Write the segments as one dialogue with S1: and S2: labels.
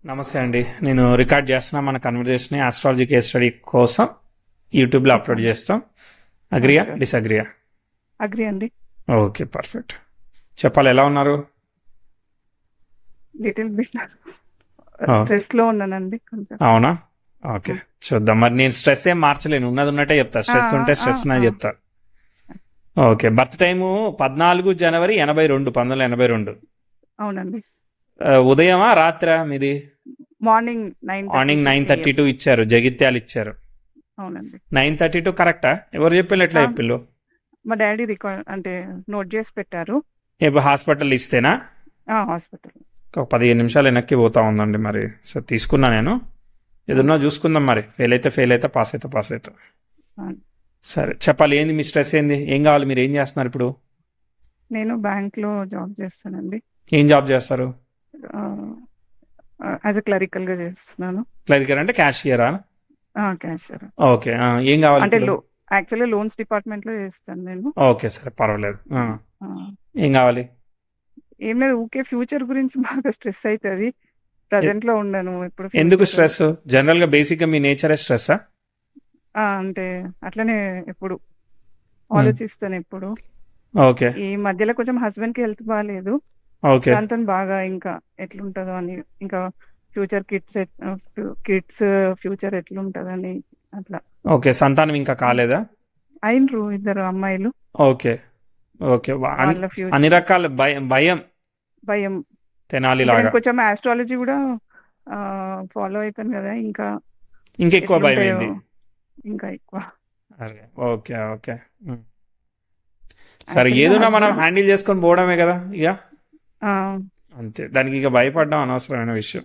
S1: నమస్తే అండి. నేను రికార్డ్ చేస్తున్నా మన కన్వర్జేషన్ ఆస్ట్రాలజీ కేస్ స్టడీ కోసం యూట్యూబ్లో అప్లోడ్ చేస్తాం. అగ్రియా డిసగ్రియా?
S2: అగ్రి అండి.
S1: Okay, perfect. చెప్పాలి, ఎలా ఉన్నారు?
S2: లిటిల్ బిట్ స్ట్రెస్ లో ఉన్నానండి కొంచెం.
S1: అవునా? ఓకే, చూద్దాం. మరి నేను స్ట్రెస్ ఏం మార్చలేను, ఉన్నది ఉన్నట్టే చెప్తా. స్ట్రెస్ ఉంటే స్ట్రెస్ ఉన్నది చెప్తా. ఓకే, బర్త్ టైము 14 జనవరి 82, 1982.
S2: అవునండి.
S1: ఉదయమా రాత్రా మీది?
S2: మార్నింగ్
S1: 9:32 ఇచ్చారు, జగిత్యాలు ఇచ్చారు.
S2: అవునండి.
S1: 9:32 కరెక్టా? ఎవరు చెప్పిల్లు, ఎట్లా చెప్పిల్లు?
S2: మా డాడీ రికార్డ్ అంటే నోట్ చేసి పెట్టారు.
S1: ఇప్పుడు హాస్పిటల్ ఇస్తేనా?
S2: హాస్పిటల్
S1: ఒక 15 నిమిషాలు వెనక్కి పోతా ఉందండి. మరి సార్ తీసుకున్నా నేను, ఏదన్నా చూసుకుందాం. మరి ఫెయిల్ అయితే పాస్ అయితే. సరే, చెప్పాలి, ఏంది మీ స్ట్రెస్, ఏంది, ఏం కావాలి, మీరు ఏం చేస్తున్నారు ఇప్పుడు?
S2: నేను బ్యాంక్ లో జాబ్ చేస్తానండి.
S1: ఏం జాబ్ చేస్తారు?
S2: యాజ్ ఎ క్లరికల్ గా చేస్తున్నాను.
S1: క్లరికల్ అంటే క్యాషియరా?
S2: క్యాషియర్.
S1: ఓకే, ఏం కావాలి
S2: అంటే
S1: ఇప్పుడు?
S2: యాక్చువల్లీ లోన్స్ డిపార్ట్మెంట్ లో చేస్తాను నేను.
S1: ఓకే, సరే, పర్వాలేదు. ఏం కావాలి?
S2: ఏం లేదు, ఊకే ఫ్యూచర్ గురించి బాగా స్ట్రెస్ అవుతుంది. ప్రజెంట్ లో ఉండను ఇప్పుడు.
S1: ఎందుకు స్ట్రెస్? జనరల్ గా బేసిక్ గా మీ నేచరే స్ట్రెస్?
S2: అంటే అట్లనే ఎప్పుడు ఆలోచిస్తాను ఎప్పుడు.
S1: ఓకే.
S2: ఈ మధ్యలో కొంచెం హస్బెండ్ కి హెల్త్ బాగాలేదు.
S1: ఓకే.
S2: దాంతో బాగా ఇంకా ఎట్లుంటదో అని, ఇంకా ఫ్యూచర్ కిడ్స్ ఫ్యూచర్ ఎట్లుంటదని అట్లా.
S1: ఓకే, సంతానం ఇంకా కాలేదా?
S2: అయినరు 2 అమ్మాయిలు.
S1: ఓకే. ఓకే,
S2: వాళ్ళ future.
S1: అన్ని రకాల భయం తెనాలి
S2: నేను
S1: లాగా.
S2: కొంచెం ఆస్ట్రాలజీ కూడా ఫాలో అవుతాను కదా, ఇంకా
S1: ఇంకెక్కువ భయం
S2: ఎట్లుంటాయో
S1: అయింది.
S2: ఇంకా ఎక్కువ.
S1: అరే, ఓకే. సరే,
S2: Actually
S1: ఏదైనా మనం
S2: husband-
S1: హ్యాండిల్ చేసుకొని పోవడమే కదా ఇక.
S2: ఆ,
S1: అంతే, దానికి ఇక భయపడడం అనవసరమైన విషయం.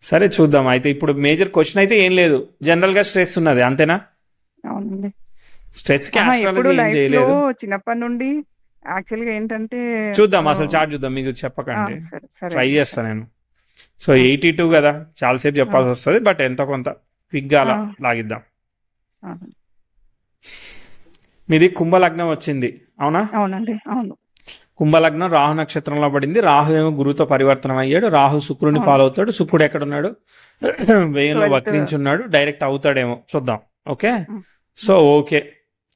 S1: సరే, చూద్దాం. అయితే ఇప్పుడు మేజర్ క్వశ్చన్ అయితే ఏం లేదు, జనరల్ గా స్ట్రెస్ ఉన్నది, అంతేనా?
S2: అవునండి.
S1: స్ట్రెస్ కి
S2: ఎప్పుడు
S1: ఆస్ట్రాలజీ ఏం
S2: లైఫ్ లో
S1: చేయలేదు.
S2: చిన్నప్పటి నుండి యాక్చువల్ గా ఏంటంటే
S1: చూద్దాం, అసలు చార్ట్ చూద్దాం, మీకు చెప్పకండి,
S2: సరే
S1: ట్రై చేస్తాను నేను. సో 82 కదా, చాలాసేపు చెప్పాల్సి వస్తుంది, బట్ ఎంతో కొంత క్విక్గా అలా లాగిద్దాం. మీది కుంభలగ్నం వచ్చింది, అవునా?
S2: అవునండి. అవును.
S1: కుంభలగ్నం రాహు నక్షత్రంలో పడింది. రాహు ఏమో గురువుతో పరివర్తనం అయ్యాడు. రాహు శుక్రుడిని ఫాలో అవుతాడు. శుక్రుడు ఎక్కడున్నాడు? వ్యయంలో వక్రించున్నాడు. డైరెక్ట్ అవుతాడేమో, చూద్దాం. ఓకే, సో ఓకే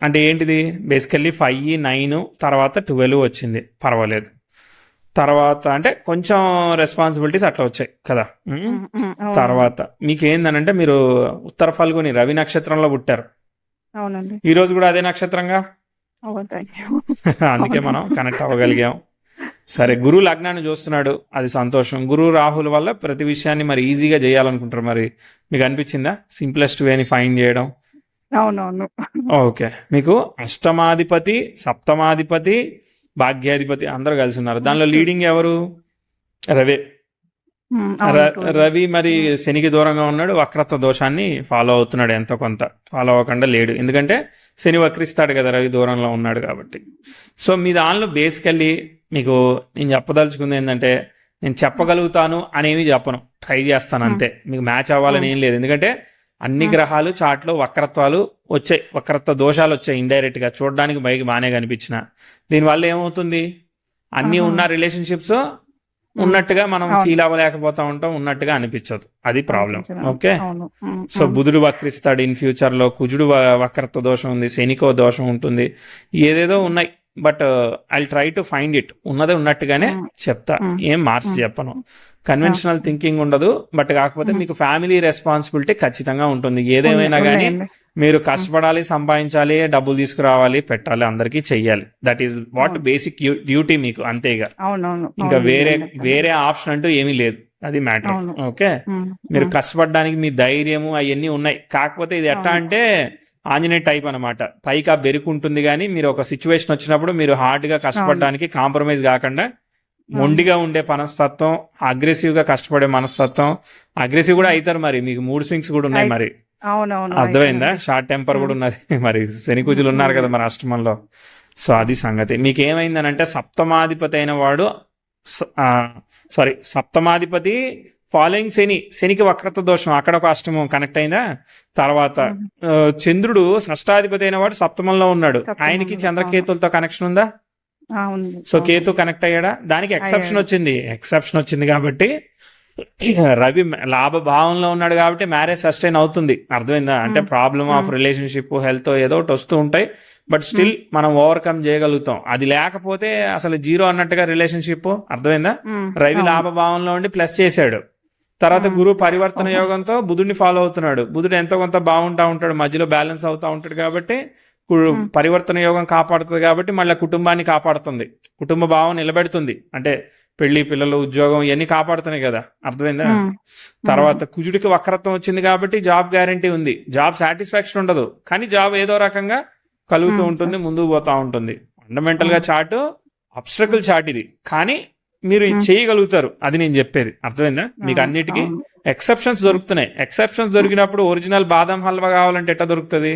S1: అంటే ఏంటిది? బేసికల్లీ 5, 9 తర్వాత 12 వచ్చింది, పర్వాలేదు. తర్వాత అంటే కొంచెం రెస్పాన్సిబిలిటీస్ అట్లా వచ్చాయి కదా. తర్వాత మీకు ఏందనంటే, మీరు ఉత్తర ఫల్గుని రవి నక్షత్రంలో పుట్టారు.
S2: అవునండి.
S1: ఈ రోజు కూడా అదే నక్షత్రంగా, అందుకే మనం కనెక్ట్ అవ్వగలిగాం. సరే, గురువు లగ్నాన్ని చూస్తున్నాడు, అది సంతోషం. గురువు రాహుల వల్ల ప్రతి విషయాన్ని మరి ఈజీగా చేయాలనుకుంటారు. మరి మీకు అనిపించిందా సింప్లెస్ట్ వేని ఫైండ్ చేయడం?
S2: అవునవును.
S1: ఓకే, మీకు అష్టమాధిపతి, సప్తమాధిపతి, భాగ్యాధిపతి అందరూ కలిసి ఉన్నారు. దానిలో లీడింగ్ ఎవరు? రవే. రవి మరి శనికి దూరంగా ఉన్నాడు, వక్రత్వ దోషాన్ని ఫాలో అవుతున్నాడు. ఎంతో కొంత ఫాలో అవ్వకుండా లేడు, ఎందుకంటే శని వక్రిస్తాడు కదా, రవి దూరంలో ఉన్నాడు కాబట్టి. సో మీ దానిలో బేసికల్లీ మీకు నేను చెప్పదలుచుకుంది ఏంటంటే, నేను చెప్పగలుగుతాను అనేవి చెప్పను, ట్రై చేస్తాను అంతే. మీకు మ్యాచ్ అవ్వాలని ఏం లేదు, ఎందుకంటే అన్ని గ్రహాలు చాట్లో వక్రత్వాలు వచ్చాయి, వక్రత్వ దోషాలు వచ్చాయి. ఇండైరెక్ట్ గా చూడడానికి పైకి బాగానే కనిపించిన, దీనివల్ల ఏమవుతుంది, అన్నీ ఉన్న రిలేషన్షిప్స్ ఉన్నట్టుగా మనం ఫీల్ అవ్వలేకపోతా ఉంటాం, ఉన్నట్టుగా అనిపించదు, అది ప్రాబ్లం. ఓకే, సో బుధుడు వక్రిస్తాడు ఇన్ ఫ్యూచర్ లో, కుజుడు వక్రత్వ దోషం ఉంది, శనికో దోషం ఉంటుంది, ఏదేదో ఉన్నాయి. But I try to find it, ఉన్నదే ఉన్నట్టుగానే చెప్తా, ఏం మార్చి చెప్పను. కన్వెన్షనల్ థింకింగ్ ఉండదు. బట్ కాకపోతే మీకు ఫ్యామిలీ రెస్పాన్సిబిలిటీ ఖచ్చితంగా ఉంటుంది. ఏదేమైనా కానీ మీరు కష్టపడాలి, సంపాదించాలి, డబ్బులు తీసుకురావాలి, పెట్టాలి, అందరికీ చెయ్యాలి. That is what basic duty మీకు, అంతేగా. ఇంకా వేరే ఆప్షన్ అంటూ ఏమీ లేదు, అది మ్యాటర్. ఓకే, మీరు కష్టపడడానికి మీ ధైర్యము అవన్నీ ఉన్నాయి. కాకపోతే ఇది ఎట్లా అంటే ఆంజనేయ టైప్ అనమాట, పైకి ఆ బెరుకు ఉంటుంది, కానీ మీరు ఒక సిచ్యువేషన్ వచ్చినప్పుడు మీరు హార్డ్ గా కష్టపడడానికి కాంప్రమైజ్ కాకుండా మొండిగా ఉండే మనస్తత్వం, అగ్రెసివ్ గా కష్టపడే మనస్తత్వం, అగ్రెసివ్ కూడా అవుతారు. మరి మీకు మూడ్ స్వింగ్స్ కూడా ఉన్నాయి, మరి అర్థమైందా? షార్ట్ టెంపర్ కూడా ఉన్నది. మరి శని కుజులు ఉన్నారు కదా మరి అష్టమంలో. సో అది సంగతి. మీకు ఏమైందనంటే, సప్తమాధిపతి అయిన వాడు సప్తమాధిపతి ఫాలోయింగ్ శనికి వక్రత దోషం, అక్కడ ఒక అష్టమం కనెక్ట్ అయిందా. తర్వాత చంద్రుడు షష్టాధిపతి అయిన వాడు సప్తమంలో ఉన్నాడు, ఆయనకి చంద్రకేతులతో కనెక్షన్ ఉందా? సో కేతు కనెక్ట్ అయ్యాడా? దానికి ఎక్సెప్షన్ వచ్చింది కాబట్టి రవి లాభ భావంలో ఉన్నాడు కాబట్టి మ్యారేజ్ సస్టైన్ అవుతుంది, అర్థమైందా? అంటే ప్రాబ్లమ్ ఆఫ్ రిలేషన్షిప్, హెల్త్ ఏదో ఒకటి వస్తూ ఉంటాయి, బట్ స్టిల్ మనం ఓవర్కమ్ చేయగలుగుతాం. అది లేకపోతే అసలు జీరో అన్నట్టుగా రిలేషన్షిప్, అర్థమైందా? రవి లాభ భావంలో ఉండి ప్లస్ చేశాడు, తర్వాత గురు పరివర్తన యోగంతో బుధుడిని ఫాలో అవుతున్నాడు. బుధుడు ఎంతో కొంత బాగుంటా ఉంటాడు, మధ్యలో బ్యాలెన్స్ అవుతా ఉంటాడు కాబట్టి పరివర్తన యోగం కాపాడుతుంది, కాబట్టి మళ్ళీ కుటుంబాన్ని కాపాడుతుంది, కుటుంబ భావం నిలబెడుతుంది. అంటే పెళ్లి, పిల్లలు, ఉద్యోగం ఇవన్నీ కాపాడుతున్నాయి కదా, అర్థమైందా? తర్వాత కుజుడికి వక్రత్వం వచ్చింది కాబట్టి జాబ్ గ్యారంటీ ఉంది, జాబ్ సాటిస్ఫాక్షన్ ఉండదు, కానీ జాబ్ ఏదో రకంగా కలుగుతూ ఉంటుంది, ముందుకు పోతా ఉంటుంది. ఫండమెంటల్ గా చార్ట్ అబ్స్ట్రకల్ చార్ట్ ఇది, కానీ మీరు ఇది చేయగలుగుతారు, అది నేను చెప్పేది, అర్థమైందా? మీకు అన్నిటికీ ఎక్సెప్షన్స్ దొరుకుతున్నాయి. ఎక్సెప్షన్స్ దొరికినప్పుడు ఒరిజినల్ బాదం హల్వా కావాలంటే ఎట్లా దొరుకుతుంది?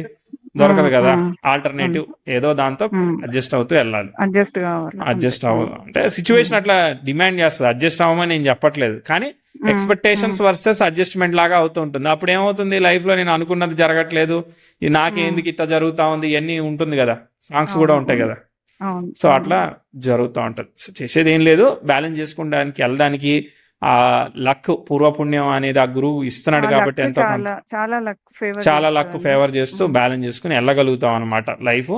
S1: దొరకదు కదా. ఆల్టర్నేటివ్ ఏదో దాంతో అడ్జస్ట్ అవుతూ వెళ్ళాలి. అడ్జస్ట్ అవ్వాలి అంటే సిచ్యువేషన్ అట్లా డిమాండ్ చేస్తుంది. అడ్జస్ట్ అవ్వమని నేను చెప్పట్లేదు, కానీ ఎక్స్పెక్టేషన్స్ వర్సెస్ అడ్జస్ట్మెంట్ లాగా అవుతూ ఉంటుంది. అప్పుడు ఏమవుతుంది, లైఫ్ లో నేను అనుకున్నది జరగట్లేదు, ఇది నాకేందుకు ఇట్లా జరుగుతా ఉంది, ఇవన్నీ ఉంటుంది కదా, సాంగ్స్ కూడా ఉంటాయి కదా. సో అట్లా జరుగుతూ ఉంటుంది. చేసేది ఏం లేదు, బ్యాలెన్స్ చేసుకోవడానికి వెళ్ళడానికి ఆ లక్, పూర్వపుణ్యం అనేది ఆ గురువు ఇస్తున్నాడు కాబట్టి ఎంతో చాలా లక్ ఫేవర్ చేస్తూ బ్యాలెన్స్ చేసుకుని వెళ్ళగలుగుతాం అనమాట లైఫ్.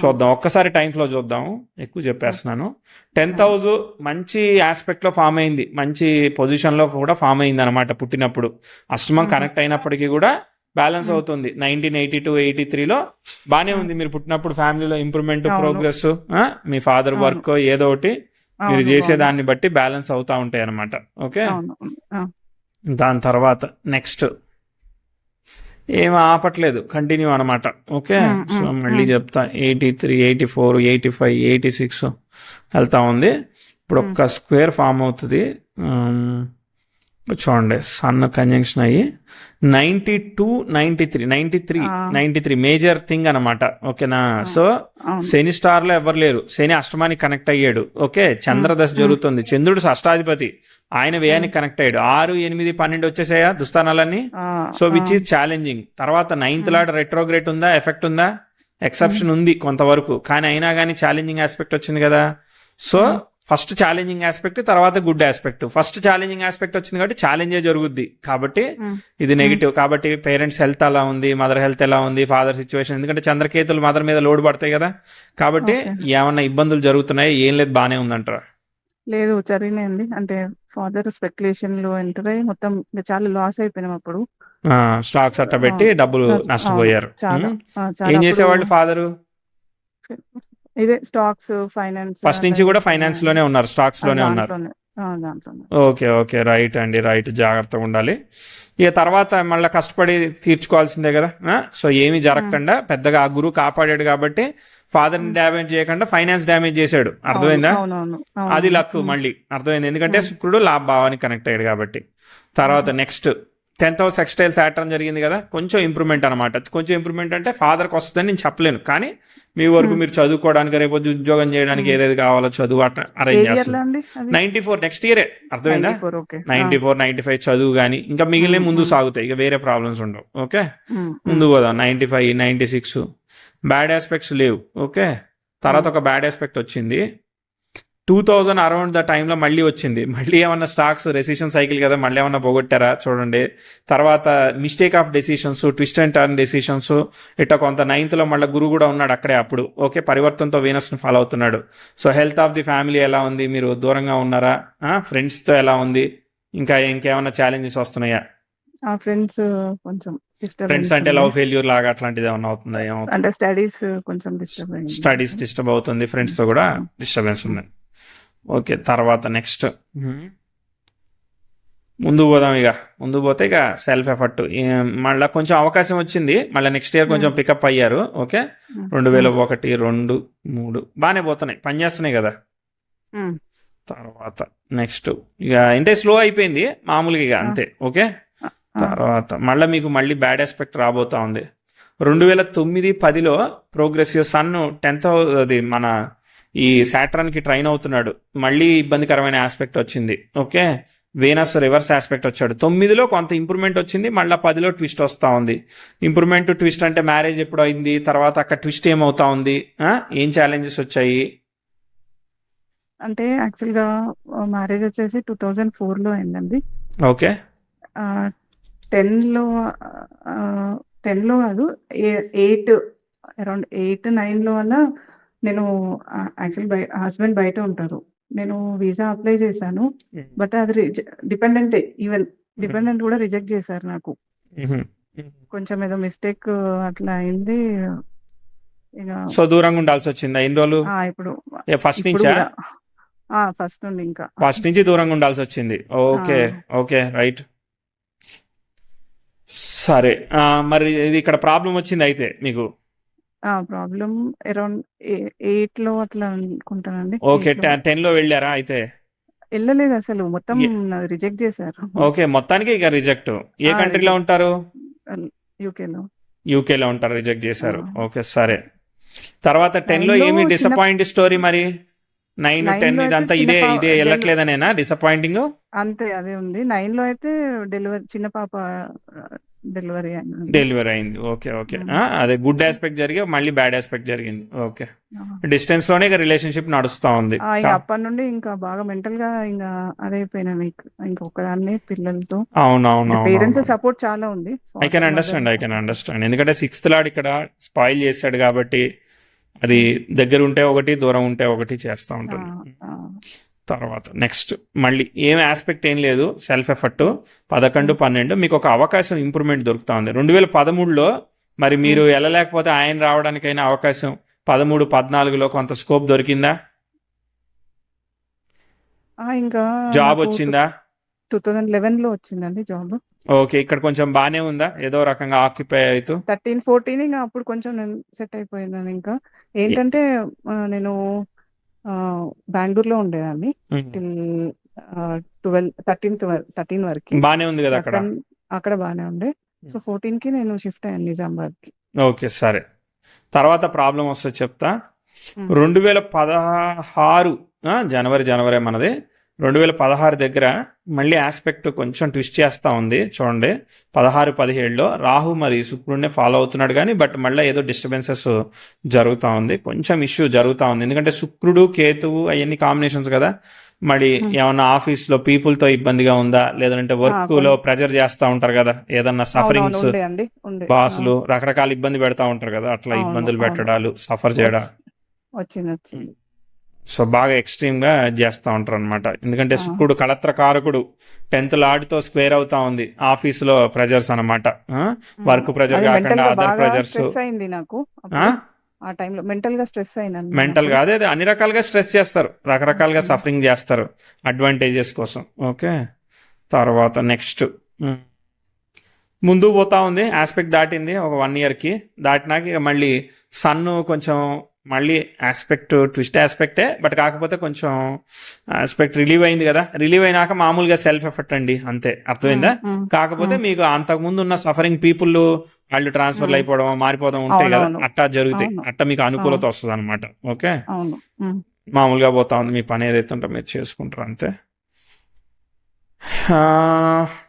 S1: చూద్దాం ఒక్కసారి టైం ఫ్లో చూద్దాం, ఎక్కువ చెప్పేస్తున్నాను. 10th హౌస్ మంచి ఆస్పెక్ట్ లో ఫామ్ అయింది, మంచి పొజిషన్ లో కూడా ఫామ్ అయింది అనమాట పుట్టినప్పుడు. అష్టమం కనెక్ట్ అయినప్పటికీ కూడా బ్యాలెన్స్ అవుతుంది. 1982, 83లో బానే ఉంది. మీరు పుట్టినప్పుడు ఫ్యామిలీలో ఇంప్రూవ్మెంట్, ప్రోగ్రెస్, మీ ఫాదర్ వర్క్ ఏదో ఒకటి మీరు చేసే దాన్ని బట్టి బ్యాలెన్స్ అవుతా ఉంటాయి అనమాట. ఓకే, దాని తర్వాత నెక్స్ట్ ఏం ఆపట్లేదు, కంటిన్యూ అనమాట. ఓకే, సో మళ్ళీ చెప్తా. 83, 84, 85, 86 వెళ్తా ఉంది. ఇప్పుడు ఒక్క స్క్వేర్ ఫామ్ అవుతుంది. చూడండి, సన్ కంజంక్షన్ అయ్యి 92, 93 మేజర్ థింగ్ అనమాట. ఓకేనా? సో శని స్టార్ లో ఎవరు లేరు, శని అష్టమానికి కనెక్ట్ అయ్యాడు. ఓకే, చంద్రదశ జరుగుతుంది, చంద్రుడు అష్టాధిపతి, ఆయన వ్యయానికి కనెక్ట్ అయ్యాడు. 6, 8, 12 వచ్చేసాయా దుస్థానాలన్నీ. So which is challenging. తర్వాత 9th లార్డ్ రెట్రోగ్రేట్ ఉందా, ఎఫెక్ట్ ఉందా? ఎక్సెప్షన్ ఉంది కొంతవరకు, కానీ అయినా కానీ ఛాలెంజింగ్ ఆస్పెక్ట్ వచ్చింది కదా. సో ఫస్ట్ ఛాలెంజింగ్ ఆస్పెక్ట్, తర్వాత good aspect. First challenging aspect వచ్చింది కాబట్టి ఛాలెంజే జరుగుద్ది, కాబట్టి ఇది నెగిటివ్. కాబట్టి పేరెంట్స్ హెల్త్ ఎలా ఉంది, మదర్ హెల్త్ ఎలా ఉంది, ఫాదర్ సిచ్యువేషన్, ఎందుకంటే చంద్రకేతులు మదర్ మీద లోడ్ పడతాయి కదా, కాబట్టి ఏమన్నా ఇబ్బందులు జరుగుతున్నాయి? ఏం లేదు, బానే ఉందంటారా?
S2: లేదు, జరిగినాయండి. అంటే ఫాదర్ స్పెక్యులేషన్ లో ఎంటర్ అయ్యి మొత్తం చాలా లాస్ అయిపోయినాం అప్పుడు.
S1: స్టాక్స్ అట్ట పెట్టి డబ్బులు నష్టపోయారు. ఏం చేసేవాళ్ళు ఫాదరు?
S2: ఇదే స్టాక్స్, ఫైనాన్స్.
S1: ఫస్ట్ నుంచి కూడా ఫైనాన్స్ లోనే ఉన్నారు, స్టాక్స్ లోనే ఉన్నారు. ఓకే ఓకే, రైట్ అండి, రైట్. జాగ్రత్తగా ఉండాలి. ఇక తర్వాత మళ్ళీ కష్టపడి తీర్చుకోవాల్సిందే కదా. సో ఏమి జరగకుండా పెద్దగా ఆ గురువు కాపాడాడు కాబట్టి ఫాదర్ ని డ్యామేజ్ చేయకుండా ఫైనాన్స్ డ్యామేజ్ చేశాడు, అర్థమైందా? అది లక్ మళ్ళీ, అర్థమైంది. ఎందుకంటే శుక్రుడు లాభ భావానికి కనెక్ట్ అయ్యాడు కాబట్టి. తర్వాత next 10th house sextile Saturn జరిగింది కదా, కొంచెం ఇంప్రూవ్మెంట్ అనమాట. కొంచెం ఇంప్రూవ్మెంట్ అంటే ఫాదర్కి వస్తుందని నేను చెప్పలేను, కానీ మీ వరకు మీరు చదువుకోవడానికి, రేపు ఉద్యోగం చేయడానికి ఏదైతే కావాలో చదువు అట్లా అరేంజ్ చేస్తుంది. 94 నెక్స్ట్ ఇయరే, అర్థమైందా? 94, 95 చదువు కానీ ఇంకా మిగిలిన ముందు సాగుతాయి, ఇక వేరే ప్రాబ్లమ్స్ ఉండవు. ఓకే, ముందు పోదాం. 95, 96 బ్యాడ్ ఆస్పెక్ట్స్ లేవు. ఓకే, తర్వాత ఒక బ్యాడ్ ఆస్పెక్ట్ వచ్చింది 2000 అరౌండ్ ద టైంలో మళ్ళీ వచ్చింది. మళ్ళీ ఏమన్నా స్టాక్స్ రెసిషన్ సైకిల్ కదా, మళ్ళీ ఏమన్నా పోగొట్టారా చూడండి. తర్వాత mistake of decisions, twist and turn decisions, ఇట్లా కొంత 9th లో మళ్ళీ గురువు కూడా ఉన్నాడు అక్కడే అప్పుడు. ఓకే, పరివర్తనతో వీనస్ని ఫాలో అవుతున్నాడు. So health of the family ఎలా ఉంది, మీరు దూరంగా ఉన్నారా, ఫ్రెండ్స్తో ఎలా ఉంది, ఇంకా ఇంకేమైనా ఛాలెంజెస్ వస్తున్నాయా?
S2: ఫ్రెండ్స్ కొంచెం
S1: ఫ్రెండ్స్ అంటే లవ్ ఫెయిల్యూర్ లాగా అట్లాంటిది ఏమన్నా అవుతుందా? ఏమవుతుంది
S2: అంటే స్టడీస్ కొంచెం
S1: డిస్టర్బ్ అవుతుంది, ఫ్రెండ్స్ తో కూడా డిస్టర్బెన్స్ ఉంది. ఓకే, తర్వాత నెక్స్ట్ ముందు పోదాం. ఇక ముందు పోతే ఇక సెల్ఫ్ ఎఫర్ట్ మళ్ళీ కొంచెం అవకాశం వచ్చింది, మళ్ళీ నెక్స్ట్ ఇయర్ కొంచెం పికప్ అయ్యారు. ఓకే, 2001, 2, 3 బాగానే పోతున్నాయి, పనిచేస్తున్నాయి కదా. తర్వాత నెక్స్ట్ ఇక అంటే స్లో అయిపోయింది మామూలుగా, ఇక అంతే. ఓకే, తర్వాత మళ్ళీ బ్యాడ్ ఆస్పెక్ట్ రాబోతా ఉంది. 2009, 10లో ప్రోగ్రెసివ్ సన్ 10th అది మన ఈ సాటర్న్ కి ట్రైన్ అవుతున్నాడు, మళ్ళీ ఇబ్బందికరమైన ఆస్పెక్ట్ వచ్చింది. ఓకే, వీనస్ రివర్స్ ఆస్పెక్ట్ వచ్చాడు. 9లో కొంత ఇంప్రూవ్మెంట్ వచ్చింది, మళ్ళీ 10లో ట్విస్ట్ వస్తూ ఉంది. ఇంప్రూవ్మెంట్ ట్విస్ట్ అంటే మ్యారేజ్ ఎప్పుడు అయింది, తర్వాత అక్కడ ట్విస్ట్ ఏమవుతా ఉంది, ఏం ఛాలెంజెస్ వచ్చాయి?
S2: అంటే యాక్చువల్గా మ్యారేజ్ వచ్చేసి 2004లో అయిందండి.
S1: ఓకే.
S2: 10లో 10లో కాదు, 8 అరౌండ్ 8-9లో వల్ల నేను యాక్చువల్లీ హస్బెండ్ బయట ఉంటారు. నేను వీసా అప్లై చేశాను. బట్ అది డిపెండెంటే, ఈవెన్ డిపెండెంట్ కూడా రిజెక్ట్ చేశారు నాకు. కొంచెం ఏదో మిస్టేక్ అట్లా అయింది. ఇక
S1: సో దూరంగా ఉండాల్సి వచ్చిందా ఎన్ని రోజులు?
S2: ఇప్పుడు
S1: ఫస్ట్
S2: ఇప్పుడు
S1: నుంచా?
S2: కూడా ఫస్ట్ నుండి ఇంకా
S1: ఫస్ట్ నుంచి దూరంగా ఉండాల్సి వచ్చింది. Okay, okay, right. సరే, మరి ఇది ఇక్కడ ప్రాబ్లం వచ్చింది అయితే మీకు.
S2: ప్రాబ్లం అరౌండ్ 8లో అట్లా అనుకుంటానండి.
S1: ఓకే,
S2: 8లో
S1: 10లో వెళ్ళారా అయితే?
S2: వెళ్ళలేదు, అసలు మొత్తం
S1: ఏ-
S2: రిజెక్ట్ చేశారు.
S1: ఓకే, మొత్తానికి ఇక రిజెక్ట్. ఏ కంట్రీలో
S2: రిజెక్ట్
S1: ఉంటారు?
S2: యూకేలో.
S1: యూకేలో ఉంటారు, రిజెక్ట్ చేశారు. ఓకే, సరే. తర్వాత 10లో
S2: 9లో
S1: ఏమి
S2: చిన్న
S1: డిసప్పాయింట్ స్టోరీ మరి? 9, 10
S2: 9లో అయితే
S1: ఇదంతా
S2: చిన్న
S1: ఇదే వెళ్ళట్లేదనేనా డిసప్పాయింటింగ్?
S2: అంతే అదే ఉంది. 9లో అయితే చిన్న పాప డెలివరీ అయింది.
S1: డెలివరీ అయింది. Okay, okay. అదే గుడ్ ఆస్పెక్ట్ జరిగి మళ్ళీ బ్యాడ్ ఆస్పెక్ట్ జరిగింది. ఓకే, డిస్టెన్స్ లోనే ఇక రిలేషన్షిప్ నడుస్తా ఉంది.
S2: ఇంకా అప్పటి నుండి ఇంకా బాగా మెంటల్ గా ఇంకా అదైపోయినాను. ఇంకా ఒక్కదాన్ని పిల్లలతో.
S1: అవునవును,
S2: పేరెంట్స్ సపోర్ట్ చాలా ఉంది.
S1: I can understand. ఎందుకంటే 6th లాడ్ ఇక్కడ స్పాయిల్ చేశాడు కాబట్టి అది దగ్గర ఉంటే ఒకటి, దూరం ఉంటే ఒకటి చేస్తూ ఉంటుంది. తర్వాత నెక్స్ట్ మళ్ళీ ఏం ఆస్పెక్ట్ ఏం లేదు, సెల్ఫ్ ఎఫర్ట్. 11, 12 మీకు ఒక అవకాశం ఇంప్రూవ్మెంట్ దొరుకుతా ఉంది. 2013లో మరి మీరు వెళ్ళలేకపోతే ఆయన రావడానికైనా అవకాశం 13, 14లో కొంత స్కోప్ దొరికిందా?
S2: ఇంకా
S1: జాబ్ వచ్చిందా?
S2: 2011లో వచ్చిందండి జాబ్.
S1: ఓకే, ఇక్కడ కొంచెం బానే ఉందా, ఏదో రకంగా ఆక్యుపై అవుతూ?
S2: 13, 14 ఇంకా అప్పుడు కొంచెం నేను సెట్ అయిపోయిందని. ఇంకా ఏంటంటే నేను బెంగళూరులో ఉండేదాన్ని టిల్ 13 వరకు.
S1: బానే ఉంది కదా
S2: అక్కడ బాగానే ఉండే. సో 14కి నేను షిఫ్ట్ అయ్యాను నిజామాబాద్కి.
S1: ఓకే, సరే. తర్వాత ప్రాబ్లం వస్తే చెప్తా. 2016 జనవరి మనది. 2016 దగ్గర మళ్ళీ ఆస్పెక్ట్ కొంచెం ట్విస్ట్ చేస్తూ ఉంది చూడండి. 16, 17లో రాహు మరి శుక్రుడినే ఫాలో అవుతున్నాడు కానీ బట్ మళ్ళీ ఏదో డిస్టర్బెన్సెస్ జరుగుతూ ఉంది, కొంచెం ఇష్యూ జరుగుతూ ఉంది. ఎందుకంటే శుక్రుడు, కేతువు అవన్నీ కాంబినేషన్స్ కదా. మరి ఏమన్నా ఆఫీస్లో పీపుల్తో ఇబ్బందిగా ఉందా, లేదంటే వర్క్లో ప్రెజర్ చేస్తూ ఉంటారు కదా, ఏదన్నా సఫరింగ్స్, బాసులు రకరకాల ఇబ్బంది పెడతా ఉంటారు కదా, అట్లా ఇబ్బందులు పెట్టడాలు, సఫర్ చేయడం
S2: వచ్చింది.
S1: సో బాగా ఎక్స్ట్రీమ్ గా చేస్తూ ఉంటారు అనమాట. ఎందుకంటే శుక్రుడు కళత్రకారకుడు, 10th లార్డ్తో స్క్వేర్ అవుతా ఉంది. ఆఫీసులో ప్రెజర్స్ అనమాట, వర్క్ ప్రెజర్ కాకుండా అదర్ ప్రెజర్స్.
S2: ఆ టైంలో మెంటల్ గా స్ట్రెస్ అయినా.
S1: మెంటల్ గా అదే అన్ని రకాలుగా స్ట్రెస్ చేస్తారు, రకరకాలుగా సఫరింగ్ చేస్తారు అడ్వాంటేజెస్ కోసం. ఓకే, తర్వాత నెక్స్ట్ ముందు పోతా ఉంది. ఆస్పెక్ట్ దాటింది ఒక 1 yearకి. దాటినాక ఇక మళ్ళీ సన్ను కొంచెం మళ్ళీ ఆస్పెక్ట్ ట్విస్ట్ ఆస్పెక్టే, బట్ కాకపోతే కొంచెం ఆస్పెక్ట్ రిలీవ్ అయింది కదా. రిలీవ్ అయినాక మామూలుగా సెల్ఫ్ ఎఫర్ట్ అండి, అంతే, అర్థమైందా? కాకపోతే మీకు అంతకుముందు ఉన్న సఫరింగ్ పీపుల్ వాళ్ళు ట్రాన్స్ఫర్లు అయిపోవడం, మారిపోవడం ఉంటాయి కదా, అట్టా జరుగుతాయి. అట్టా మీకు అనుకూలత వస్తుంది అనమాట. ఓకే, మామూలుగా పోతా ఉంది. మీ పని ఏదైతే ఉంటే మీరు చేసుకుంటారు అంతే.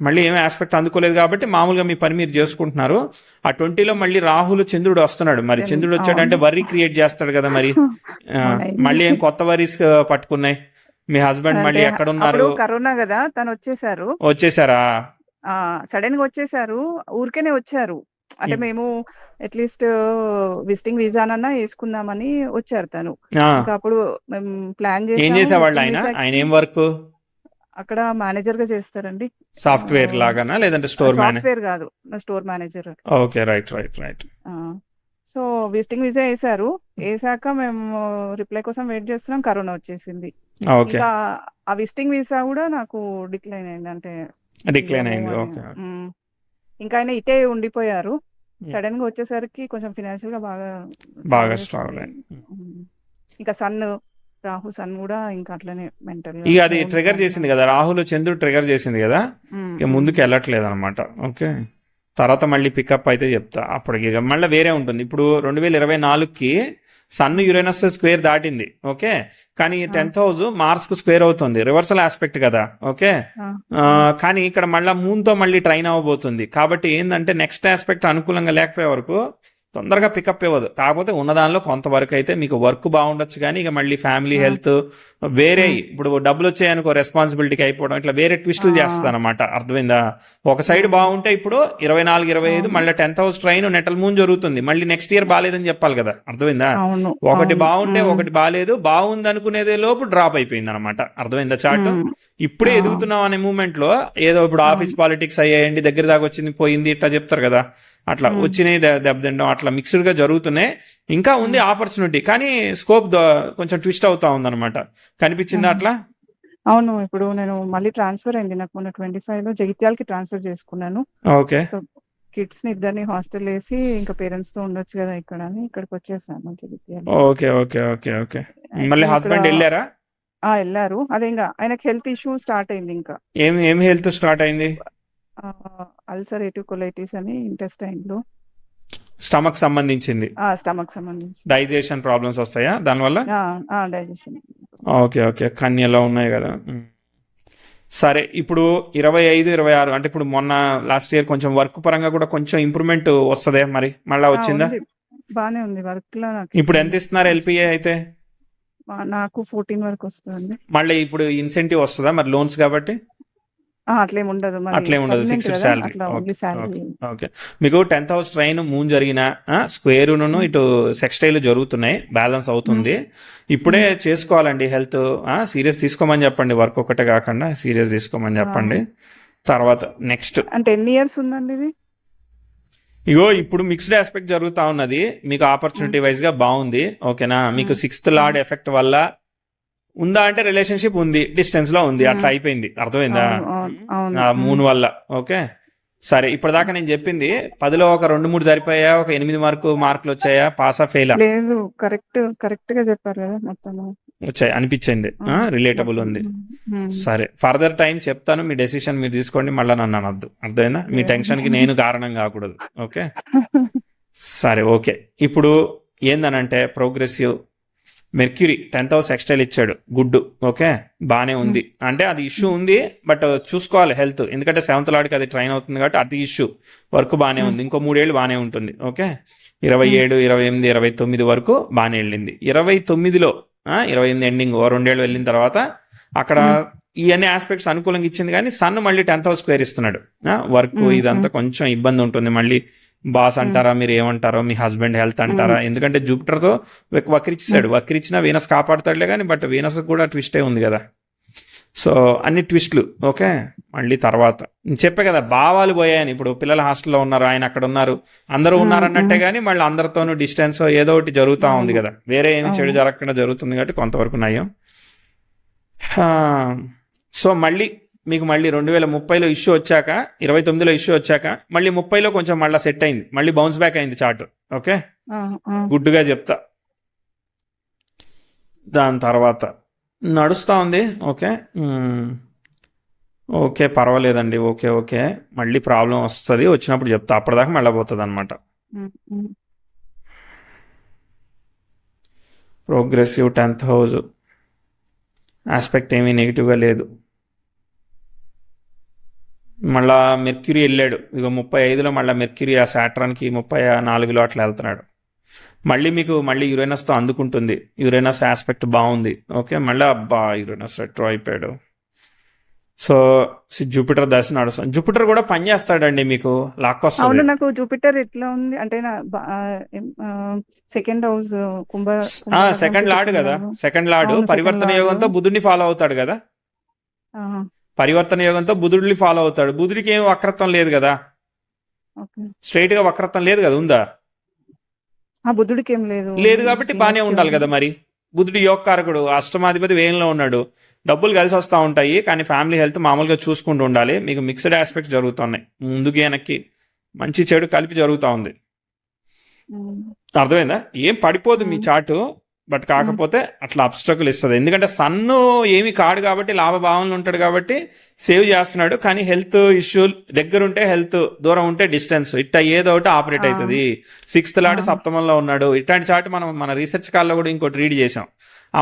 S1: మళ్ళీ ఏమీ ఆస్పెక్ట్ అందుకోలేదు కాబట్టి మామూలుగా మీ పని మీరు చేసుకుంటున్నారు. ఆ 20లో మళ్ళీ రాహులు, చంద్రుడు వస్తున్నాడు. మరి చంద్రుడు వచ్చాడంటే వర్రీ క్రియేట్ చేస్తాడు కదా. మరి మళ్ళీ ఏం కొత్త వర్రీస్ పట్టుకున్నాయి? మీ హస్బెండ్ మళ్ళీ ఎక్కడ ఉన్నారు?
S2: కరోనా కదా, తను
S1: వచ్చేసారా?
S2: సడన్ గా వచ్చేసారు, ఊరికేనే వచ్చారు. అంటే మేము అట్లీస్ట్ విజిటింగ్ వీసానన్నా వేసుకుందామని వచ్చారు. తను ఇంకా అప్పుడు మేము ప్లాన్ చేసి.
S1: ఏం చేసేవాళ్ళు ఆయన ఏం వర్క్?
S2: అక్కడ మేనేజర్ గా చేస్తారండి.
S1: సాఫ్ట్వేర్ లాగానా, లేదంటే స్టోర్ మేనేజర్?
S2: సాఫ్ట్వేర్ కాదు, store manager.
S1: Okay, right.
S2: So visiting visa వేసారు. వేసాక మేము రిప్లై కోసం వెయిట్ చేస్తున్నాం, కరోనా వచ్చేసింది. ఇంకా ఆ విజిటింగ్ వీసా కూడా నాకు డిక్లైన్ అయింది. అంటే
S1: డిక్లైన్ అయింది. ఓకే,
S2: ఇంకా ఆయన ఇటే ఉండిపోయారు. సడన్ గా వచ్చేసరికి కొంచెం ఫినాన్షియల్ గా బాగా
S1: స్ట్రగుల్ అయింది.
S2: ఇంకా రాహు సన్ కూడా ఇంకా అట్లనే మెంటల్
S1: ఇక అది ట్రిగర్ చేసింది కదా, రాహులు చంద్రుడు ట్రిగర్ చేసింది కదా, ఇక ముందుకు వెళ్ళట్లేదు అనమాట. ఓకే, తర్వాత మళ్ళీ పికప్ అయితే చెప్తా అప్పటికి. ఇక మళ్ళీ వేరే ఉంటుంది. ఇప్పుడు 2024కి సన్ యురేనస్ స్క్వేర్ దాటింది. ఓకే, కానీ 10th హౌస్ మార్స్ కు స్క్వేర్ అవుతుంది, రివర్సల్ ఆస్పెక్ట్ కదా. ఓకే, కానీ ఇక్కడ మళ్ళీ మూన్ తో మళ్ళీ ట్రైన్ అవ్వబోతుంది. కాబట్టి ఏంటంటే నెక్స్ట్ ఆస్పెక్ట్ అనుకూలంగా లేకపోయే వరకు తొందరగా పికప్ ఇవ్వదు. కాకపోతే ఉన్నదానిలో కొంతవరకు అయితే మీకు వర్క్ బాగుండొచ్చు, కానీ ఇక మళ్ళీ ఫ్యామిలీ హెల్త్ వేరే, ఇప్పుడు డబ్బులు వచ్చాయనుకో రెస్పాన్సిబిలిటీకి అయిపోవడం, ఇట్లా వేరే ట్విస్టులు చేస్తుంది అనమాట. అర్థమైందా? ఒక సైడ్ బాగుంటే ఇప్పుడు 24, 25 మళ్ళీ 10th house train natal moon జరుగుతుంది, మళ్ళీ నెక్స్ట్ ఇయర్ బాగాలేదని చెప్పాలి కదా. అర్థమైందా? ఒకటి బాగుంటే ఒకటి బాగాలేదు, బాగుంది అనుకునేదే లోపు డ్రాప్ అయిపోయింది అనమాట. అర్థమైందా చాట్? ఇప్పుడే ఎదుగుతున్నాం అనే మూమెంట్ లో ఏదో ఇప్పుడు ఆఫీస్ పాలిటిక్స్ అయ్యాయండి, దగ్గర దాకా వచ్చింది పోయింది ఇట్లా చెప్తారు కదా, అట్లా వచ్చినాయి దెబ్బతిండం, అట్లా మిక్స్డ్ గా జరుగుతున్నాయి. ఇంకా ఉంది ఆపర్చునిటీ, కానీ స్కోప్ కొంచెం ట్విస్ట్ అవుతా ఉంది అనమాట. కనిపించిందా అట్లా?
S2: అవును. ఇప్పుడు నేను మళ్ళీ ట్రాన్స్ఫర్ అయింది నాకు మొన్న 25 లో జగిత్యాలకి ట్రాన్స్ఫర్ చేసుకున్నాను.
S1: ఓకే.
S2: కిడ్స్ ని ఇద్దరిని హాస్టల్ వేసి ఇంకా పేరెంట్స్ తో ఉండొచ్చు కదా ఇక్కడ అని ఇక్కడికి వచ్చేసాను Jagtial.
S1: Okay okay okay okay. మళ్ళీ హస్బెండ్ వెళ్ళారా?
S2: వెళ్ళారు. అదే ఇంకా ఆయనకి హెల్త్ ఇష్యూ స్టార్ట్ అయింది. ఇంకా
S1: ఏం హెల్త్ స్టార్ట్ అయింది?
S2: అల్సరేటివ్ కొలైటిస్ అని ఇంటెస్టైన్ లో,
S1: స్టమక్ సంబంధించింది.
S2: స్టమక్ సంబంధించి
S1: డైజెషన్ ప్రాబ్లమ్స్ వస్తాయా దానివల్ల?
S2: డైజెషన్.
S1: Okay okay. కన్యలో ఉన్నాయి కదా. సరే, ఇప్పుడు 25, 26 అంటే ఇప్పుడు మొన్న లాస్ట్ ఇయర్ కొంచెం వర్క్ పరంగా కూడా కొంచెం ఇంప్రూవ్మెంట్ వస్తుందే, మరి మళ్ళీ వచ్చిందా?
S2: బానే ఉంది వర్క్ లో.
S1: ఇప్పుడు ఎంత ఇస్తున్నారు ఎల్పిఏ అయితే?
S2: నాకు 14 వరకు వస్తుంది.
S1: మళ్ళీ ఇప్పుడు ఇన్సెంటివ్ వస్తుందా మరి లోన్స్ కాబట్టి?
S2: అట్లేం ఉండదు,
S1: ఫిక్స్డ్ శాలరీ. ఓకే. మీకు 10th house ట్రైన్ మూన్ జరిగిన స్క్వేర్ ఇటు సెక్స్టైల్ జరుగుతున్నాయి, బ్యాలెన్స్ అవుతుంది. ఇప్పుడే చేసుకోవాలండి హెల్త్. సీరియస్ తీసుకోమని చెప్పండి, వర్క్ ఒకటే కాకుండా సీరియస్ తీసుకోమని చెప్పండి. తర్వాత నెక్స్ట్
S2: అంటే ఎన్ని ఇయర్స్ ఉందండి ఇది?
S1: ఇగో ఇప్పుడు మిక్స్డ్ ఆస్పెక్ట్ జరుగుతా ఉన్నది, మీకు ఆపర్చునిటీ వైజ్ గా బాగుంది. ఓకేనా? మీకు 6th లార్డ్ ఎఫెక్ట్ వల్ల ఉందా అంటే రిలేషన్షిప్ ఉంది, డిస్టెన్స్ లో ఉంది, అట్లా అయిపోయింది. అర్థమైందా? మూన్ వల్ల. ఓకే సరే, ఇప్పటిదాకా నేను చెప్పింది 10లో ఒక 2-3 సరిపోయా, ఒక 8 మార్కులు వచ్చాయా, పాసా ఫెయిల్?
S2: లేదు, కరెక్ట్ గా చెప్పారు కదా, మొత్తం
S1: వచ్చాయి అనిపించింది, రిలేటబుల్ ఉంది. సరే, ఫర్దర్ టైం చెప్తాను, మీ డెసిషన్ మీరు తీసుకోండి, మళ్ళీ నన్ను అనొద్దు. అర్థమైందా? మీ టెన్షన్ కి నేను కారణం కాకూడదు. ఓకే సరే. ఓకే, ఇప్పుడు ఏందనంటే ప్రోగ్రెసివ్ మెర్క్యూరీ 10th house ఎక్స్టైల్ ఇచ్చాడు, గుడ్. ఓకే, బానే ఉంది. అంటే అది ఇష్యూ ఉంది, బట్ చూసుకోవాలి హెల్త్, ఎందుకంటే 7th లార్డ్కి అది ట్రైన్ అవుతుంది కాబట్టి అది ఇష్యూ. వర్క్ బానే ఉంది, ఇంకో 3 ఏళ్ళు బానే ఉంటుంది. ఓకే, 27, 28, 29 వరకు బానే వెళ్ళింది. 29లో 28 ఎండింగ్ 2 ఏళ్ళు వెళ్ళిన తర్వాత అక్కడ ఇవన్నీ ఆస్పెక్ట్స్ అనుకూలంగా ఇచ్చింది, కానీ సన్ మళ్ళీ 10th house స్క్వేర్ ఇస్తున్నాడు. వర్క్ ఇదంతా కొంచెం ఇబ్బంది ఉంటుంది. మళ్ళీ బాస్ అంటారా, మీరు ఏమంటారో, మీ హస్బెండ్ హెల్త్ అంటారా, ఎందుకంటే జూపిటర్ తో వక్రిచ్చాడు. వక్రిచ్చినా వీనస్ కాపాడుతాడులే, కానీ బట్ వీనస్ కూడా ట్విస్టే ఉంది కదా. సో అన్ని ట్విస్ట్లు. ఓకే, మళ్ళీ తర్వాత చెప్పే కదా భావాలు పోయాయని. ఇప్పుడు పిల్లల హాస్టల్లో ఉన్నారు, ఆయన అక్కడ ఉన్నారు, అందరూ ఉన్నారు అన్నట్టే, కానీ మళ్ళీ అందరితోనూ డిస్టెన్స్ ఏదో ఒకటి జరుగుతూ ఉంది కదా, వేరే ఏమి చెడు జరగకుండా జరుగుతుంది కాబట్టి కొంతవరకు నయం. సో మళ్ళీ మీకు మళ్ళీ 2030లో ఇష్యూ వచ్చాక, 29లో ఇష్యూ వచ్చాక మళ్ళీ 30లో కొంచెం మళ్ళీ సెట్ అయింది, మళ్ళీ బౌన్స్ బ్యాక్ అయింది చార్ట్. ఓకే, గుడ్డుగా చెప్తా. దాని తర్వాత నడుస్తూ ఉంది. ఓకే ఓకే, పర్వాలేదండి. ఓకే ఓకే, మళ్ళీ ప్రాబ్లం వస్తుంది, వచ్చినప్పుడు చెప్తా, అప్పటిదాకా మళ్ళీ పోతుంది అనమాట. ప్రోగ్రెసివ్ 10th house ఆస్పెక్ట్ ఏమీ నెగిటివ్గా లేదు. మళ్ళా మెర్క్యూరీ వెళ్ళాడు, ఇక 35లో మళ్ళీ మెర్క్యూరీ ఆ సాటర్న్కి 34లో అట్లా వెళ్తున్నాడు. మళ్ళీ మీకు మళ్ళీ యురేనస్తో అందుకుంటుంది, యురేనస్ ఆస్పెక్ట్ బాగుంది. ఓకే, మళ్ళీ అబ్బా యురేనస్ రెట్రో అయిపోయాడు. సో జూపిటర్ దశ నడుస్తుంది. జూపిటర్ కూడా పని చేస్తాడండి, మీకు లాక్ వస్తుంది.
S2: అవును, నాకు జూపిటర్ ఎట్లా ఉంది అంటే సెకండ్ హౌస్
S1: సెకండ్ లార్డ్ కదా, సెకండ్ లార్డ్ పరివర్తన యోగంతో బుధుడిని ఫాలో అవుతాడు కదా, పరివర్తన యోగంతో బుధుడిని ఫాలో అవుతాడు. బుధుడికి ఏం వక్రత్వం లేదు కదా, స్ట్రైట్ గా వక్రత్వం లేదు కదా, ఉందా?
S2: బుధుడికి ఏం లేదు
S1: కాబట్టి బానే ఉండాలి కదా. మరి బుధుడి యోగకారకుడు, అష్టమాధిపతి వేయంలో ఉన్నాడు, డబ్బులు కలిసి వస్తూ ఉంటాయి, కానీ ఫ్యామిలీ హెల్త్ మామూలుగా చూసుకుంటూ ఉండాలి. మీకు మిక్స్డ్ ఆస్పెక్ట్స్ జరుగుతున్నాయి, ముందుకి వెనక్కి మంచి చెడు కలిపి జరుగుతూ ఉంది. అర్థమైందా? ఏం పడిపోదు మీ చార్టు, బట్ కాకపోతే అట్లా అబ్స్ట్రకుల్ ఇస్తుంది, ఎందుకంటే సన్ను ఏమి కాడు కాబట్టి లాభభావంలో ఉంటాడు కాబట్టి సేవ్ చేస్తున్నాడు, కానీ హెల్త్ ఇష్యూ దగ్గర ఉంటే హెల్త్, దూరం ఉంటే డిస్టెన్స్, ఇట్లా ఏదో ఒకటి ఆపరేట్ అవుతుంది. 6th లార్డ్ సప్తమంలో ఉన్నాడు. ఇట్లాంటి చార్ట్ మనం మన రీసెర్చ్ కాల్లో కూడా ఇంకోటి రీడ్ చేసాం.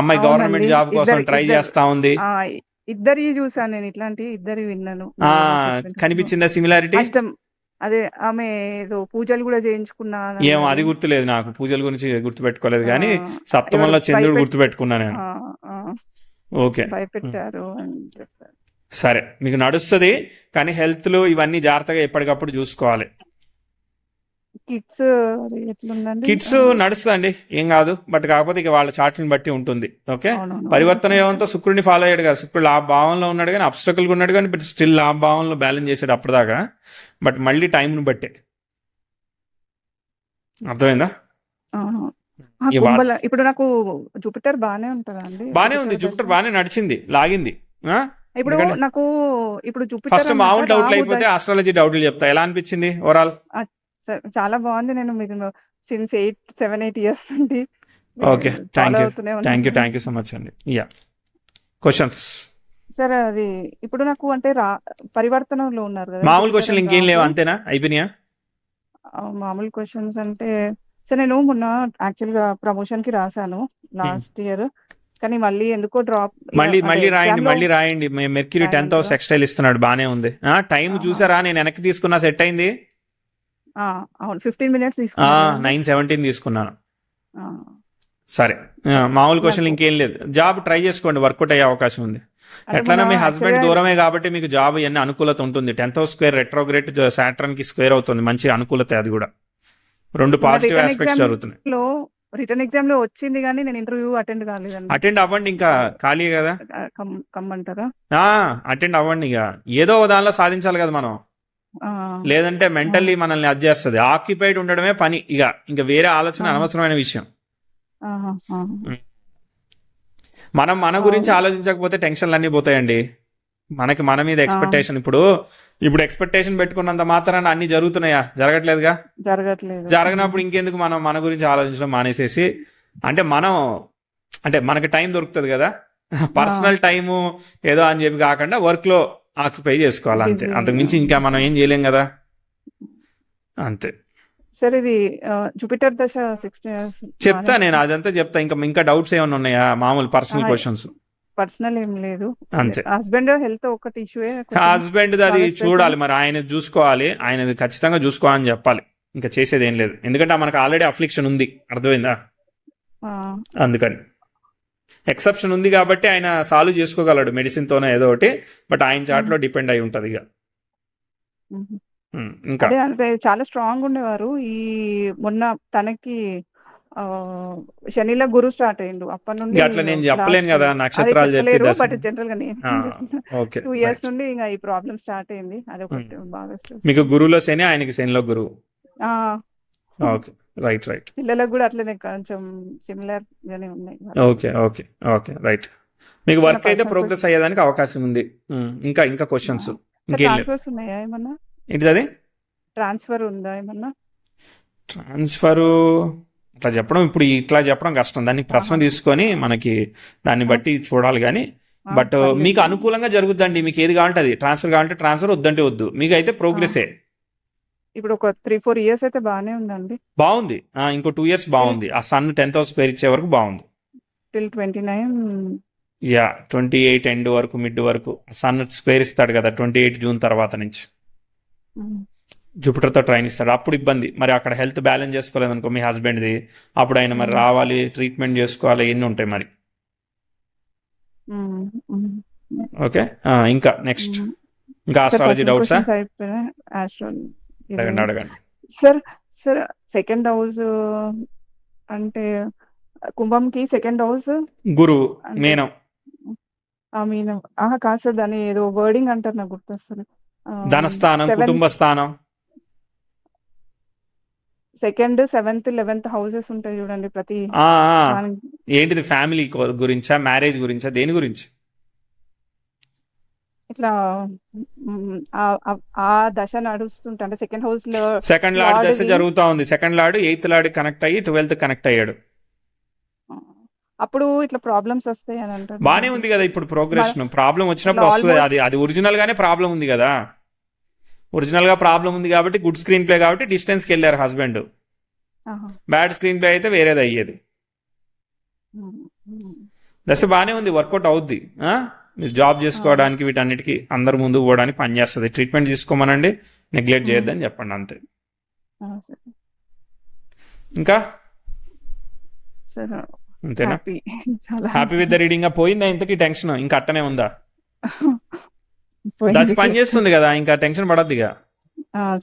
S1: అమ్మాయి గవర్నమెంట్ జాబ్ కోసం ట్రై చేస్తా ఉంది.
S2: ఇద్దరి చూసాను నేను, ఇట్లాంటి ఇద్దరి విన్నాను.
S1: కనిపించిందా సిమిలారిటీ?
S2: అదే ఆమె ఏదో పూజలు కూడా చేయించుకున్నా అని
S1: ఏమో అది
S2: అన్నది.
S1: గుర్తులేదు నాకు, పూజల గురించి గుర్తుపెట్టుకోలేదు
S2: ఆ,
S1: కానీ
S2: ఎవరు
S1: సప్తమంలో చంద్రుడు
S2: భయపెట్
S1: గుర్తుపెట్టుకున్నా నేను.
S2: ఆ, ఆ,
S1: ఓకే.
S2: భయపెట్టారు అని చెప్పారు.
S1: సరే, మీకు నడుస్తుంది కానీ హెల్త్లు ఇవన్నీ జాగ్రత్తగా ఎప్పటికప్పుడు చూసుకోవాలి.
S2: కిడ్స్ అది ఎట్లుందండి?
S1: కిడ్స్ నడుస్తుందండి, ఏం కాదు. బట్ కాకపోతే ఇక వాళ్ళ చాట్ని బట్టి ఉంటుంది. ఓకే.
S2: అవునవును.
S1: పరివర్తన ఏమంతా శుక్రుడిని ఫాలో అయ్యాడు కదా, శుక్రుడు లాభ భావంలో ఉన్నాడు కానీ అబ్స్టకల్గా ఉన్నాడు కానీ బట్ స్టిల్ లాభ భావంలో బ్యాలెన్స్ చేశాడు అప్పటిదాకా. బట్ మళ్ళీ టైంను బట్టే. అర్థమైందా?
S2: అవును.
S1: ఈ
S2: ఇప్పుడు నాకు జూపిటర్ బానే ఉంటదా అండి?
S1: బానే ఉంది, జూపిటర్ బానే నడిచింది, లాగింది.
S2: ఇప్పుడు
S1: ఎందుకంటే
S2: నాకు ఇప్పుడు జూపిటర్
S1: ఫస్ట్
S2: అన్నమాట
S1: మామూలు డౌట్లు
S2: రాహు
S1: అయిపోతే
S2: దశ.
S1: ఆస్ట్రాలజీ డౌట్లు చెప్తా. ఎలా అనిపించింది ఓవరాల్?
S2: చాలా బాగుంది. నేను మీకు సిన్స్ 7-8 ఇయర్స్ నుండి
S1: ఓకే,
S2: ఫాలో
S1: థ్యాంక్ యూ
S2: అవుతూనే
S1: థ్యాంక్ యూ
S2: ఉన్నాను.
S1: థ్యాంక్ యూ సో మచ్ అండి. యా, క్వశ్చన్స్
S2: సార్ అది ఇప్పుడు నాకు అంటే పరివర్తనలో ఉన్నారు కదా
S1: మామూలు
S2: జూపిటర్
S1: క్వశ్చన్లు
S2: అండ్
S1: ఇంకేం లేవు
S2: రాహు.
S1: అంతేనా, అయిపోయినాయా?
S2: మామూలు క్వశ్చన్స్ అంటే సార్ నేను మొన్న యాక్చువల్ గా ప్రమోషన్ కి రాశాను లాస్ట్ ఇయర్, కానీ మళ్ళీ ఎందుకో డ్రాప్.
S1: మళ్ళీ రాయండి. Mercury 10th house
S2: రాయమంటారా?
S1: ఎక్స్టైల్ ఇస్తున్నాడు, బానే ఉంది. టైం
S2: ఆహా.
S1: చూసారా? నేను వెనక్కి తీసుకున్నా, సెట్ అయింది.
S2: అవును 15 minutes తీసుకున్నాను.
S1: 9:17 తీసుకున్నాను.
S2: ఆ,
S1: సరే, మామూలు క్వశ్చన్లు
S2: నాకు
S1: ఇంకేం లేదు. జాబ్ ట్రై చేసుకోండి, వర్కౌట్ అయ్యే అవకాశం ఉంది.
S2: అంటే
S1: ఎట్లైనా
S2: మొన్న
S1: మీ హస్బెండ్
S2: యాక్చువల్గా
S1: దూరమే కాబట్టి మీకు జాబ్ ఇవన్నీ అనుకూలత ఉంటుంది. 10th house square retrograde Saturn కి స్క్వేర్ అవుతుంది, మంచి అనుకూలత. అది కూడా 2
S2: మొన్న
S1: పాజిటివ్
S2: రిటర్న్
S1: ఆస్పెక్ట్స్
S2: ఎగ్జామ్
S1: జరుగుతున్నాయి.
S2: లో రిటర్న్ ఎగ్జామ్ లో వచ్చింది కానీ నేను ఇంటర్వ్యూ అటెండ్ కాలేదండి.
S1: అటెండ్ అవ్వండి, ఇంకా ఖాళీ కదా.
S2: కమ్మంటారా?
S1: అటెండ్ అవ్వండి, ఇక ఏదో ఒక దానిలో సాధించాలి కదా మనం.
S2: ఆ,
S1: లేదంటే మెంటల్లీ మనల్ని అది చేస్తుంది. ఆక్యుపైడ్ ఉండడమే పని, ఇక వేరే ఆలోచన
S2: ఆ,
S1: అనవసరమైన విషయం.
S2: ఆహా, ఆ.
S1: మనం మన గురించి ఆలోచించకపోతే టెన్షన్లు అన్నీ పోతాయండి. మన మీద ఎక్స్పెక్టేషన్, ఇప్పుడు ఎక్స్పెక్టేషన్ పెట్టుకున్నంత మాత్రాన అన్ని జరుగుతున్నాయా? జరగట్లేదుగా.
S2: జరగట్లేదు.
S1: జరగనప్పుడు ఇంకెందుకు మనం మన గురించి ఆలోచించడం మానేసేసి, అంటే మనకి టైం దొరుకుతుంది కదా, పర్సనల్ టైము ఏదో అని చెప్పి కాకుండా వర్క్లో ఆక్యుపై చేసుకోవాలి అంతే.
S2: బిజీ.
S1: అంతకు మించి ఇంకా మనం ఏం చేయలేం కదా, అంతే.
S2: సార్ ఇది జూపిటర్ దశ 16 years
S1: చెప్తా నేను, అదంతా చెప్తా. ఇంకా డౌట్స్ ఏమైనా ఉన్నాయా? మామూలు పర్సనల్ క్వశ్చన్స్.
S2: పర్సనల్ ఏం లేదు.
S1: అంతే.
S2: హస్బెండ్ హెల్త్ ఒకటి ఇష్యూయే.
S1: హస్బెండ్ అది చూడాలి మరి, ఆయన చూసుకోవాలి, ఆయనది ఖచ్చితంగా చూసుకోవాలని చెప్పాలి. ఇంకా చేసేది ఏం లేదు, ఎందుకంటే మనకు ఆల్రెడీ అఫ్లిక్షన్ ఉంది, అర్థమైందా? అందుకని ఎక్సెప్షన్ ఉంది కాబట్టి ఆయన సాల్వ్ చేసుకోగలడు మెడిసిన్తోనే ఏదో ఒకటి. బట్ ఆయన చాట్లో డిపెండ్ అయి ఉంటుంది ఇక. ఇంకా
S2: అదే అంటే చాలా స్ట్రాంగ్ ఉండేవారు. ఈ మొన్న తనకి శనిలో గురు స్టార్ట్ అయ్యిండు, అప్పటి నుండి
S1: అట్లా నేను చెప్పలేను కదా, నక్షత్రాలు
S2: చెప్పలేరు.
S1: చెప్పి
S2: బట్ జనరల్ గా నేను 2 years నుండి ఇంకా ఈ ప్రాబ్లం స్టార్ట్ అయింది. అది ఒకటి బాగా stress.
S1: మీకు గురువులో శని, ఆయనకి శనిలో గురువు.
S2: ఆ,
S1: ఓకే, రైట్.
S2: పిల్లలకు కూడా అట్లనే కొంచెం సిమిలర్ గానే ఉన్నాయి.
S1: Okay, right. మీకు వర్క్ అయితే ప్రోగ్రెస్ అయ్యేదానికి అవకాశం ఉంది. ఇంకా క్వశ్చన్స్ ఇంకేం లేదు.
S2: ట్రాన్స్ఫర్స్ ఉన్నాయా ఏమన్నా?
S1: ఏంటిది అది?
S2: ట్రాన్స్ఫర్ ఉందా ఏమన్నా?
S1: ట్రాన్స్ఫర్ అట్లా చెప్పడం, ఇప్పుడు ఇట్లా చెప్పడం కష్టం. దాన్ని ప్రశ్న తీసుకొని మనకి దాన్ని బట్టి చూడాలి కానీ, బట్ మీకు అనుకూలంగా జరుగుద్దండి. మీకు ఏది కావాలంటే అది, ట్రాన్స్ఫర్ కావాలంటే ట్రాన్స్ఫర్, వద్దంటే వద్దు. మీకు అయితే ప్రోగ్రెసే.
S2: ఇప్పుడు ఒక 3-4 years అయితే బాగానే ఉందండి.
S1: బాగుంది. ఇంకో 2 years బాగుంది. ఆ సన్ 10th హౌస్ స్క్వేర్ ఇచ్చే వరకు బాగుంది.
S2: టిల్ 29.
S1: 28 ఎండ్ వరకు, మిడ్ వరకు సన్ స్క్వేర్ ఇస్తాడు కదా, 28 జూన్ తర్వాత నుంచి జూపిటర్తో ట్రైన్ ఇస్తాడు. అప్పుడు ఇబ్బంది మరి, అక్కడ హెల్త్ బ్యాలెన్స్ చేసుకోలేదు అనుకో మీ హస్బెండ్ది, అప్పుడు ఆయన మరి రావాలి, ట్రీట్మెంట్ చేసుకోవాలి, ఎన్ని ఉంటాయి మరి. ఓకే, ఇంకా నెక్స్ట్, ఇంకా ఆస్ట్రాలజీ డౌట్సా? అడగండి.
S2: సార్ సెకండ్ హౌస్ అంటే కుంభంకి సెకండ్ హౌస్
S1: గురువు, మీనం.
S2: మీనం కాదు సార్, దాని ఏదో వర్డింగ్ అంటారు, నాకు గుర్తొస్తుంది.
S1: ధనస్థానం, కుటుంబ స్థానం.
S2: 2nd, 7th, 11th హౌసెస్ ఉంటాయి చూడండి ప్రతి.
S1: ఏంటిది, ఫ్యామిలీ గురించా, మ్యారేజ్ గురించా, దేని గురించి?
S2: ఇట్లా ఆ దశ నడుస్తుంటే, అంటే సెకండ్ హౌస్ లో
S1: సెకండ్ లార్డ్ దశ జరుగుతా ఉంది. Second lord 8th lord connect అయ్యి 12th కనెక్ట్ అయ్యాడు.
S2: అప్పుడు ఇట్లా ప్రాబ్లమ్స్ వస్తాయి అని అంటారు.
S1: బానే ఉంది కదా ఇప్పుడు ప్రోగ్రెషన్. ప్రాబ్లం వచ్చినప్పుడు వస్తుంది, అది ఒరిజినల్ గానే ప్రాబ్లం ఉంది కదా. ఒరిజినల్ గా ప్రాబ్లం ఉంది కాబట్టి, గుడ్ స్క్రీన్ ప్లే కాబట్టి డిస్టెన్స్ కి వెళ్ళారు హస్బెండ్. బ్యాడ్ స్క్రీన్ ప్లే అయితే వేరేది అయ్యేది. దశ బానే ఉంది, వర్కౌట్ అవుద్ది. మీరు జాబ్ చేసుకోవడానికి వీటన్నిటికీ అందరు ముందుకు పోవడానికి పనిచేస్తుంది. ట్రీట్మెంట్ తీసుకోమనండి, నెగ్లెక్ట్ చేయొద్దని చెప్పండి అంతే.
S2: సరే
S1: ఇంకా
S2: సార్.
S1: అంతేనా?
S2: హ్యాపీ, చాలా
S1: హ్యాపీ విత్ ద రీడింగ్. పోయిందా ఇంతకీ టెన్షన్? ఇంకా అట్టనే ఉందా?
S2: పోయింది
S1: దశ పని
S2: సార్.
S1: చేస్తుంది కదా, ఇంకా టెన్షన్ పడద్దిగా.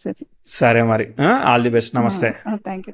S2: సరే.
S1: సరే మరి, ఆల్ ది బెస్ట్. నమస్తే.
S2: Thank you.